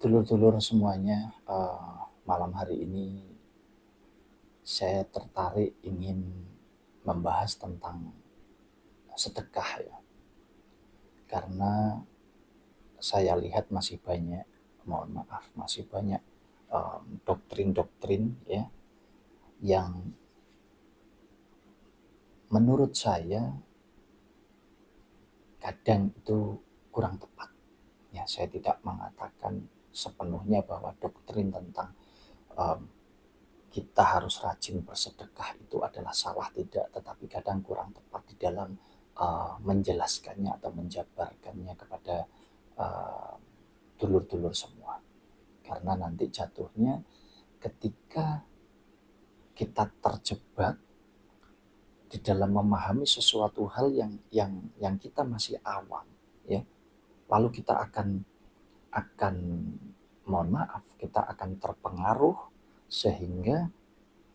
Dulur-dulur semuanya, malam hari ini saya tertarik ingin membahas tentang sedekah ya. Karena saya lihat masih banyak, mohon maaf, masih banyak doktrin-doktrin ya yang menurut saya kadang itu kurang tepat. Ya, saya tidak mengatakan sepenuhnya bahwa doktrin tentang em, kita harus rajin bersedekah itu adalah salah, tidak, tetapi kadang kurang tepat di dalam menjelaskannya atau menjabarkannya kepada uh, dulur-dulur semua. Karena nanti jatuhnya ketika kita terjebak di dalam memahami sesuatu hal yang kita masih awam, ya, lalu kita akan mohon maaf, kita akan terpengaruh sehingga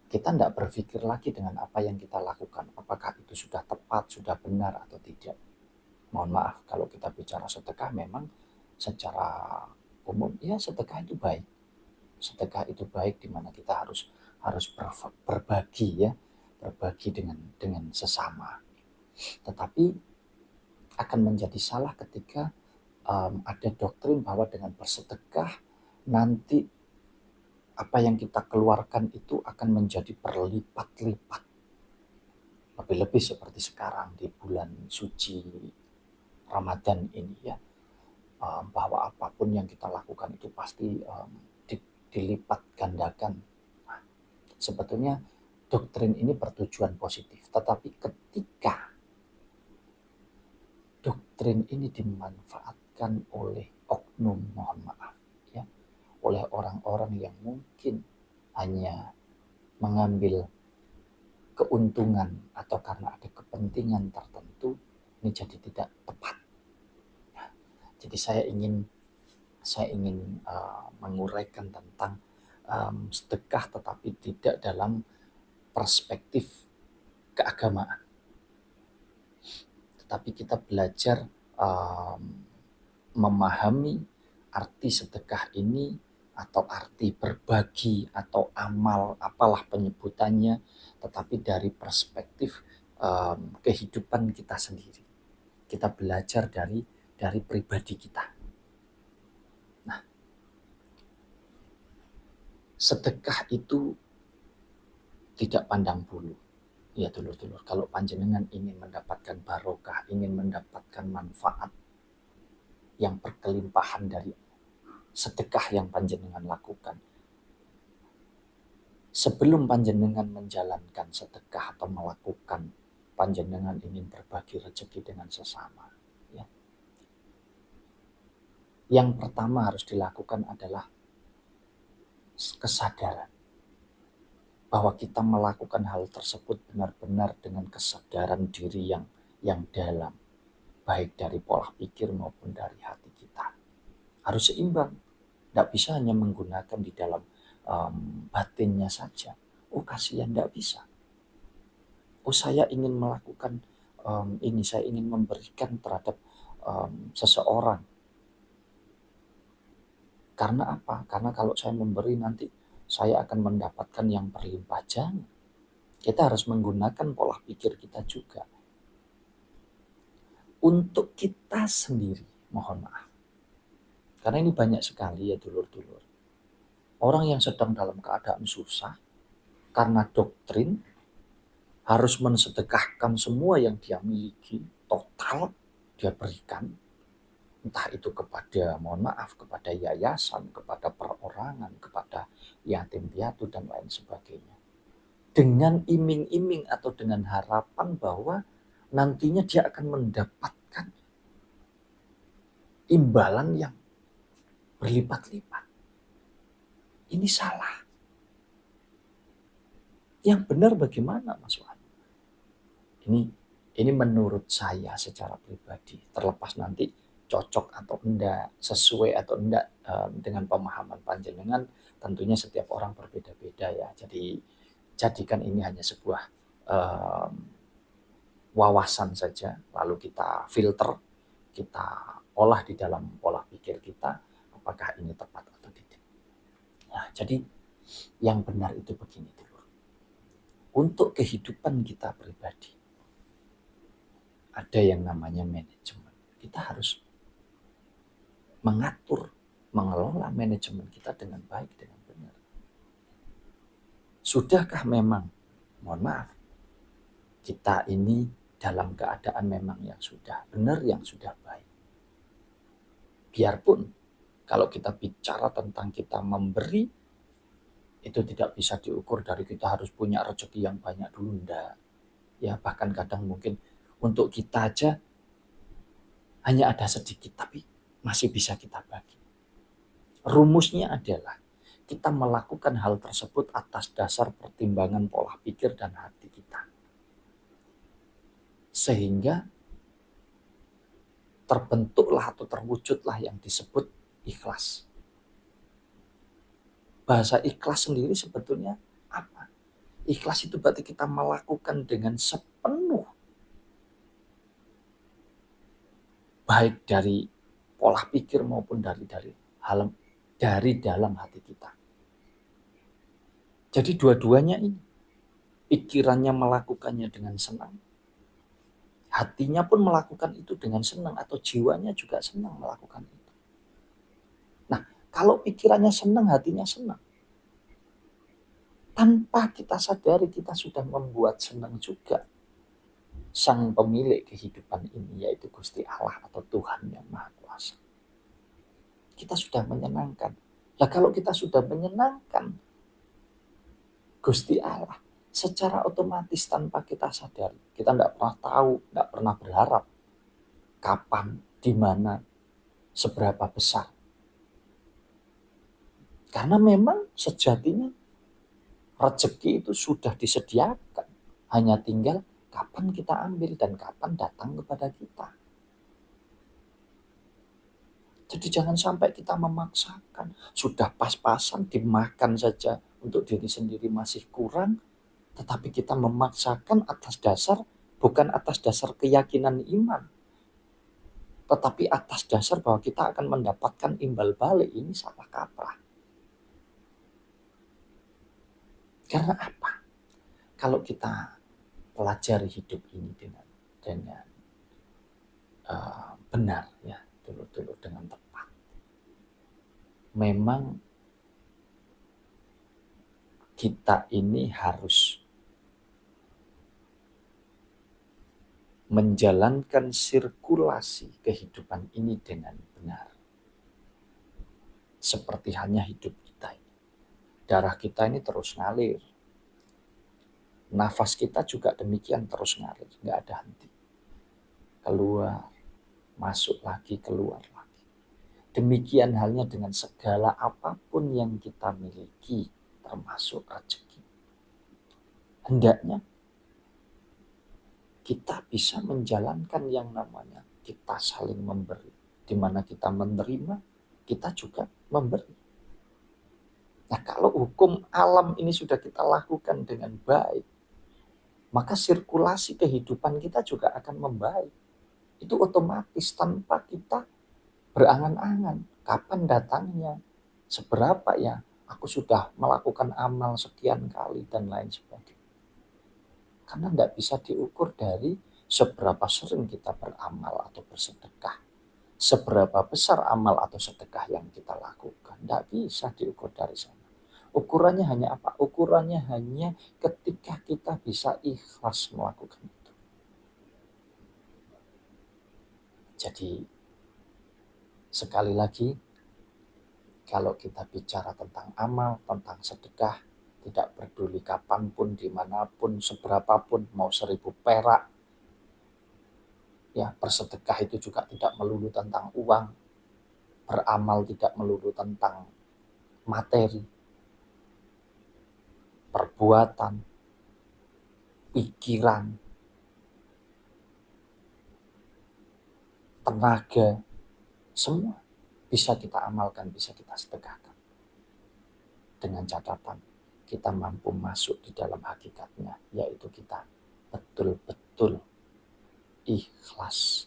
kita tidak berpikir lagi dengan apa yang kita lakukan. Apakah itu sudah tepat, sudah benar atau tidak. Mohon maaf, kalau kita bicara sedekah memang secara umum, ya sedekah itu baik. Sedekah itu baik di mana kita harus harus berbagi ya, berbagi dengan sesama. Tetapi akan menjadi salah ketika ada doktrin bahwa dengan bersedekah nanti apa yang kita keluarkan itu akan menjadi berlipat-lipat. Lebih-lebih seperti sekarang di bulan suci Ramadan ini ya, bahwa apapun yang kita lakukan itu pasti dilipat gandakan. Nah, sebetulnya doktrin ini bertujuan positif, tetapi ketika doktrin ini dimanfaatkan oleh oknum, mohon maaf ya, oleh orang-orang yang mungkin hanya mengambil keuntungan atau karena ada kepentingan tertentu, ini jadi tidak tepat. Nah, jadi saya ingin menguraikan tentang sedekah tetapi tidak dalam perspektif keagamaan, tetapi kita belajar memahami arti sedekah ini atau arti berbagi atau amal apalah penyebutannya, tetapi dari perspektif kehidupan kita sendiri. Kita belajar dari pribadi kita. Nah, sedekah itu tidak pandang bulu. Ya dulur-dulur, kalau panjenengan ingin mendapatkan barokah, ingin mendapatkan manfaat yang berkelimpahan dari sedekah yang panjenengan lakukan, sebelum panjenengan menjalankan sedekah atau melakukan, panjenengan ingin berbagi rezeki dengan sesama, ya. Yang pertama harus dilakukan adalah kesadaran bahwa kita melakukan hal tersebut benar-benar dengan kesadaran diri yang dalam, baik dari pola pikir maupun dari hati kita. Harus seimbang, tidak bisa hanya menggunakan di dalam batinnya saja. Oh kasihan, tidak bisa. Oh saya ingin melakukan ini, saya ingin memberikan terhadap seseorang. Karena apa? Karena kalau saya memberi nanti saya akan mendapatkan yang berlimpah. Jangan. Kita harus menggunakan pola pikir kita juga. Untuk kita sendiri, mohon maaf. Karena ini banyak sekali ya dulur-dulur. Orang yang sedang dalam keadaan susah, karena doktrin harus mensedekahkan semua yang dia miliki, total dia berikan. Entah itu kepada, mohon maaf, kepada yayasan, kepada perorangan, kepada yatim piatu dan lain sebagainya. Dengan iming-iming atau dengan harapan bahwa nantinya dia akan mendapatkan imbalan yang berlipat-lipat. Ini salah. Yang benar bagaimana Mas Wahyu? Ini menurut saya secara pribadi, terlepas nanti cocok atau enggak, sesuai atau enggak dengan pemahaman panjenengan, tentunya setiap orang berbeda-beda ya. Jadi jadikan ini hanya sebuah wawasan saja, lalu kita filter, kita olah di dalam pola pikir kita, apakah ini tepat atau Nah, jadi yang benar itu begini dulu. Untuk kehidupan kita pribadi, ada yang namanya manajemen. Kita harus mengatur, mengelola manajemen kita dengan baik, dengan benar. Sudahkah memang, mohon maaf, kita ini dalam keadaan memang yang sudah benar, yang sudah baik. Biarpun kalau kita bicara tentang kita memberi, itu tidak bisa diukur dari kita harus punya rezeki yang banyak dulu, enggak. Ya bahkan kadang mungkin untuk kita aja hanya ada sedikit, tapi masih bisa kita bagi. Rumusnya adalah kita melakukan hal tersebut atas dasar pertimbangan pola pikir dan hati kita. Sehingga terbentuklah atau terwujudlah yang disebut ikhlas. Bahasa ikhlas sendiri sebetulnya apa? Ikhlas itu berarti kita melakukan dengan sepenuh, baik dari pola pikir maupun dari dalam hati kita. Jadi dua-duanya ini, pikirannya melakukannya dengan senang, hatinya pun melakukan itu dengan senang, atau jiwanya juga senang melakukan itu. Nah, kalau pikirannya senang, hatinya senang, tanpa kita sadari kita sudah membuat senang juga sang pemilik kehidupan ini, yaitu Gusti Allah atau Tuhan yang Maha Kuasa. Kita sudah menyenangkan. Nah, kalau kita sudah menyenangkan Gusti Allah, secara otomatis tanpa kita sadari, kita tidak pernah tahu, tidak pernah berharap kapan, di mana, seberapa besar. Karena memang sejatinya rezeki itu sudah disediakan, hanya tinggal kapan kita ambil dan kapan datang kepada kita. Jadi jangan sampai kita memaksakan, sudah pas-pasan dimakan saja untuk diri sendiri masih kurang, tetapi kita memaksakan atas dasar, bukan atas dasar keyakinan iman, tetapi atas dasar bahwa kita akan mendapatkan imbal balik. Ini salah kaprah. Karena apa? Kalau kita pelajari hidup ini dengan benar, ya, dulu dengan tepat, memang kita ini harus menjalankan sirkulasi kehidupan ini dengan benar. Seperti halnya hidup kita ini. Darah kita ini terus ngalir. Nafas kita juga demikian terus ngalir, nggak ada henti. Keluar, masuk lagi, keluar lagi. Demikian halnya dengan segala apapun yang kita miliki, termasuk rezeki. Hendaknya kita bisa menjalankan yang namanya kita saling memberi. Di mana kita menerima, kita juga memberi. Nah, kalau hukum alam ini sudah kita lakukan dengan baik, maka sirkulasi kehidupan kita juga akan membaik. Itu otomatis tanpa kita berangan-angan. Kapan datangnya? Seberapa ya? Aku sudah melakukan amal sekian kali dan lain sebagainya. Karena tidak bisa diukur dari seberapa sering kita beramal atau bersedekah. Seberapa besar amal atau sedekah yang kita lakukan. Tidak bisa diukur dari sana. Ukurannya hanya apa? Ukurannya hanya ketika kita bisa ikhlas melakukan itu. Jadi sekali lagi, kalau kita bicara tentang amal, tentang sedekah, tidak peduli kapanpun, dimanapun, seberapapun, mau 1000 perak, ya, bersedekah itu juga tidak melulu tentang uang, beramal tidak melulu tentang materi, perbuatan, pikiran, tenaga, semua bisa kita amalkan, bisa kita sedekahkan. Dengan catatan kita mampu masuk di dalam hakikatnya, yaitu kita betul-betul ikhlas,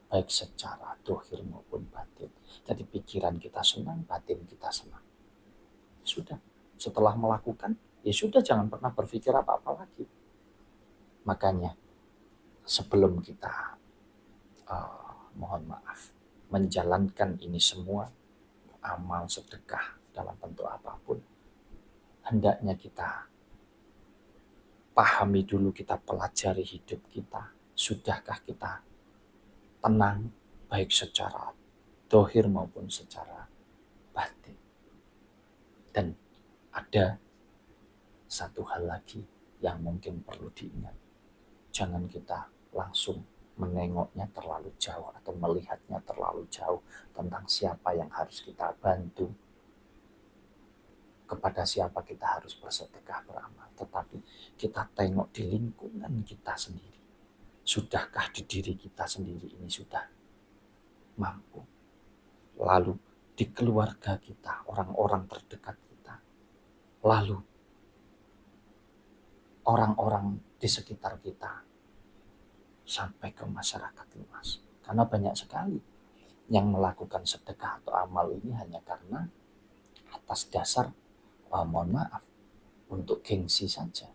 baik secara dohir maupun batin. Jadi pikiran kita senang, batin kita senang. sudah. Setelah melakukan, ya sudah, jangan pernah berpikir apa-apa lagi. Makanya sebelum kita mohon maaf menjalankan ini semua, amal sedekah dalam bentuk apapun, hendaknya kita pahami dulu, kita pelajari hidup kita. Sudahkah kita tenang, baik secara dohir maupun secara batin? Dan ada satu hal lagi yang mungkin perlu diingat. Jangan kita langsung menengoknya terlalu jauh atau melihatnya terlalu jauh tentang siapa yang harus kita bantu, kepada siapa kita harus bersedekah beramal. Tetapi kita tengok di lingkungan kita sendiri. Sudahkah di diri kita sendiri ini sudah mampu? Lalu di keluarga kita, orang-orang terdekat kita. Lalu orang-orang di sekitar kita. Sampai ke masyarakat luas. Karena banyak sekali yang melakukan sedekah atau amal ini hanya karena atas dasar, mohon maaf, untuk gengsi saja.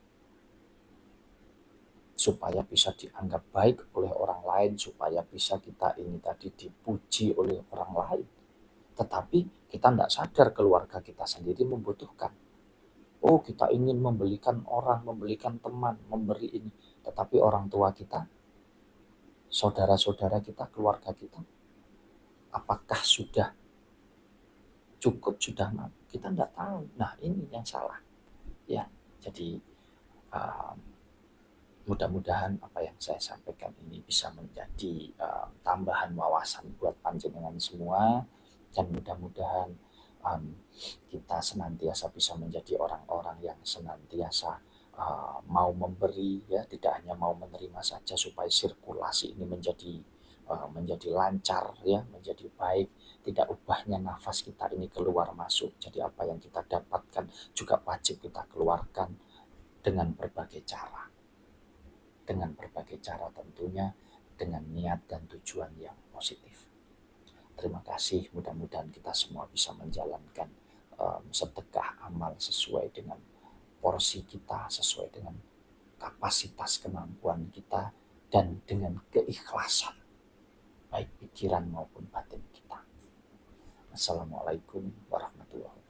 Supaya bisa dianggap baik oleh orang lain, supaya bisa kita ini tadi dipuji oleh orang lain. Tetapi kita tidak sadar keluarga kita sendiri membutuhkan. Oh, kita ingin membelikan orang, membelikan teman, memberi ini. Tetapi orang tua kita, saudara-saudara kita, keluarga kita, apakah sudah cukup, sudah mampu? Kita tidak tahu. Nah, ini yang salah. Ya, jadi mudah-mudahan apa yang saya sampaikan ini bisa menjadi tambahan wawasan buat panjenengan semua, dan mudah-mudahan kita senantiasa bisa menjadi orang-orang yang senantiasa mau memberi, ya, tidak hanya mau menerima saja, supaya sirkulasi ini menjadi lancar, ya, menjadi baik, tidak ubahnya nafas kita ini keluar masuk. Jadi apa yang kita dapatkan juga wajib kita keluarkan dengan berbagai cara. Dengan berbagai cara tentunya, dengan niat dan tujuan yang positif. Terima kasih, mudah-mudahan kita semua bisa menjalankan sedekah amal sesuai dengan porsi kita, sesuai dengan kapasitas kemampuan kita, dan dengan keikhlasan, baik pikiran maupun batin kita. Assalamualaikum warahmatullahi wabarakatuh.